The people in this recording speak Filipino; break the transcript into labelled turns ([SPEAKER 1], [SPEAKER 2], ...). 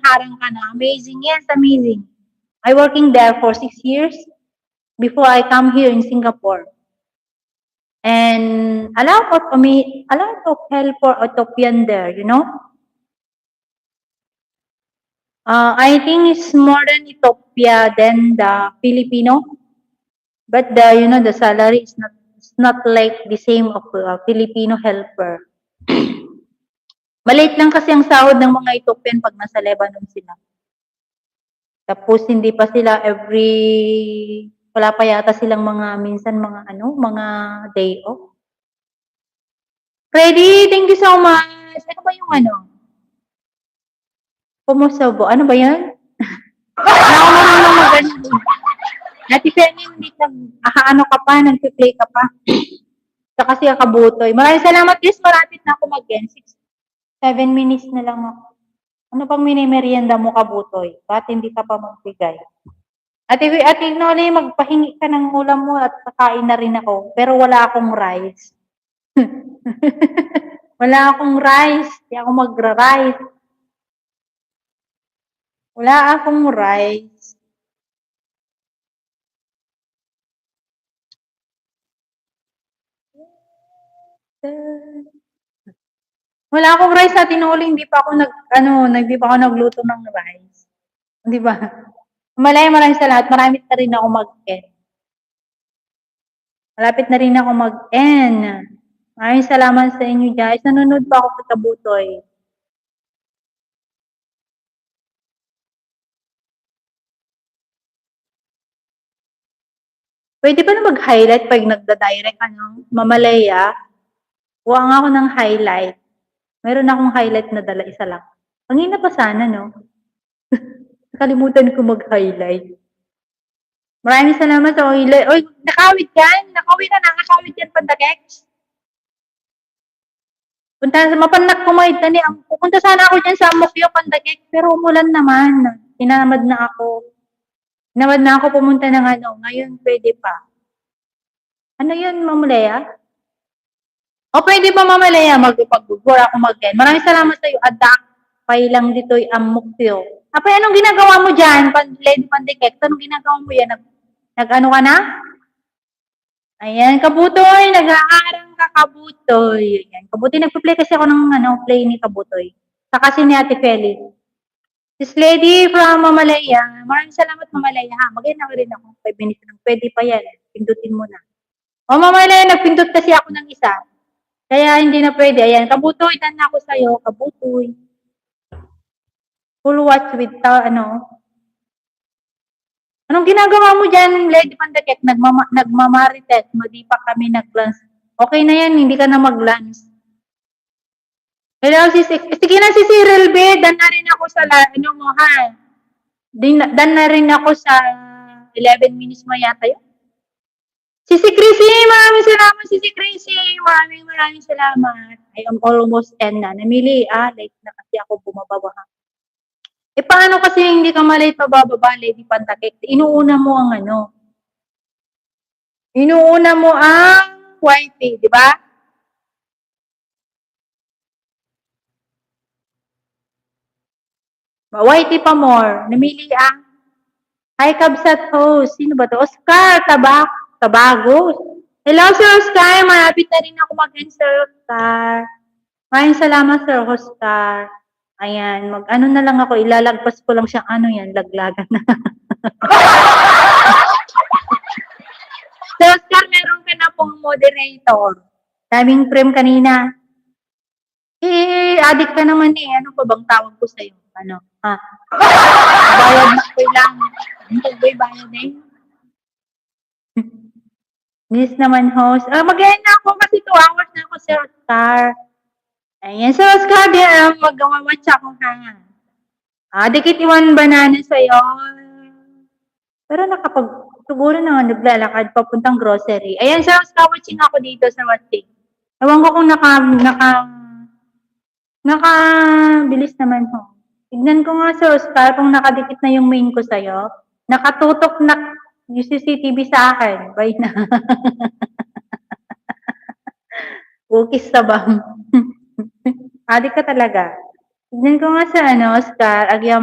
[SPEAKER 1] harang ka na. Amazing. Yes, amazing. I working there for 6 years before I come here in Singapore. And a lot of help for Ethiopian there, you know. I think it's more than Ethiopia than the Filipino, but the salary is not like the same of Filipino helper. Maliit lang kasi ang sahod ng mga Ethiopian pag nasa Lebanon sila. Tapos hindi pa sila wala pa yata silang minsan mga day off. Freddy, thank you so much. Ano ba yung Kumusobo? Ano ba yan? Wala ako marunong mag-ano. Ate Penny, hindi ka pa, nag-play ka pa. Saka siya kabutoy. Maraming salamat, guys. Marapit na ako mag-end. 7 minutes na lang ako. Ano pang minimerienda mo, kabutoy? Ba't hindi ka pa magbigay? Ate Noli, magpahingi ka ng ulam mo at kakain na rin ako. Pero wala akong rice. Wala akong rice. Hindi ako magra-rice. Wala akong rice. Wala akong rice sa tinuli, hindi pa ako nagluto ng rice. Di ba? Maraming salamat. Marami na rin ako mag-end. Malapit na rin ako mag-end. Maraming salamat sa inyo, guys. Nanonood pa ako sa Kabutoy. Pwede ba na mag-highlight pag nagda-direct Mamalaya? Kuha nga ako ng highlight. Meron akong highlight na dala, isa lang. Ang ina pa sana, no? Nakalimutan ko mag-highlight. Maraming salamat sa highlight. Oy, nakawit yan. Nakawit yan, Pandakex. Mapanak kumaid tani. Pupunta sana ako dyan sa Amokyo, Pandakex. Pero umulan naman. Tinamad na ako. Pumunta ng ngayon pwede pa. Ano yun, Mamalaya? O pwede pa, Mamalaya, magpag-before ako mag-end. Maraming salamat sa iyo, Adak. Pailang dito'y Amokyo. Apay, anong ginagawa mo dyan, Lady Pandikek? Anong ginagawa mo yan? Nag-ano ka na? Ayan, Kabutoy, nag-aarang ka, Kabutoy. Ayan, Kabutoy, nagpa-play kasi ako ng play ni Kabutoy. Saka si ni Ate Feli. This lady from Mamalaya. Maraming salamat, Mamalaya, ha? Mag-end na rin ako. 5 minutes lang. Pwede pa yan. Pindutin mo na. O, Mamalaya, nagpindot kasi ako ng isa. Kaya hindi na pwede. Ayan, Kabutoy, tan na ako sa'yo. Kabutoy. Full watch with, Anong ginagawa mo dyan, Lady Pandakek? Nagmamarites mo, di pa kami nag-lunch. Okay na yan, hindi ka na mag-lunch. Hello, sige na si Cyril B. Dan na rin ako sa, ha? Dan na rin ako sa 11 minutes mo yata yun. Sisi Chrissy, maraming salamat, Sisi Chrissy. Maraming salamat. I am almost end na. Namili, late na kasi ako bumababa. Paano kasi hindi ka malate pababa, Lady Pantakek? Inuuna mo ang Inuuna mo ang wifey, di ba? Wifey pa more. Namili Hi, Kabsat host. Sino ba to? Oscar, Tabago. Hello, Sir Oscar. Malapit na rin ako mag-end, Sir Oscar. Maraming salamat, Sir Oscar. Ayan, mag-ano na lang ako, ilalagpas ko lang siyang laglagan na. So, Oscar, meron ka na pong moderator. Daming frame kanina. Addict ka naman eh. Ano pa bang tawag ko sa'yo? Bayad na ko lang. Bayad eh. Miss naman, host. Mag-end na ako kasi 2 hours na ako, Sir Oscar. Ayan, Sir Oscar, mag-watch ako ha. Dikit 1 banana sa'yo. Pero siguro na naglalakad papuntang grocery. Ayan, Sir Oscar, watching ako dito sa watching. Ewan ko kung bilis naman ho. Tignan ko nga, Sir Oscar, kung nakadikit na yung main ko sa'yo. Nakatutok na yung CCTV sa akin. Bye na. Cookies sa bang. Adik ka talaga. Tignan ko nga sa Oscar,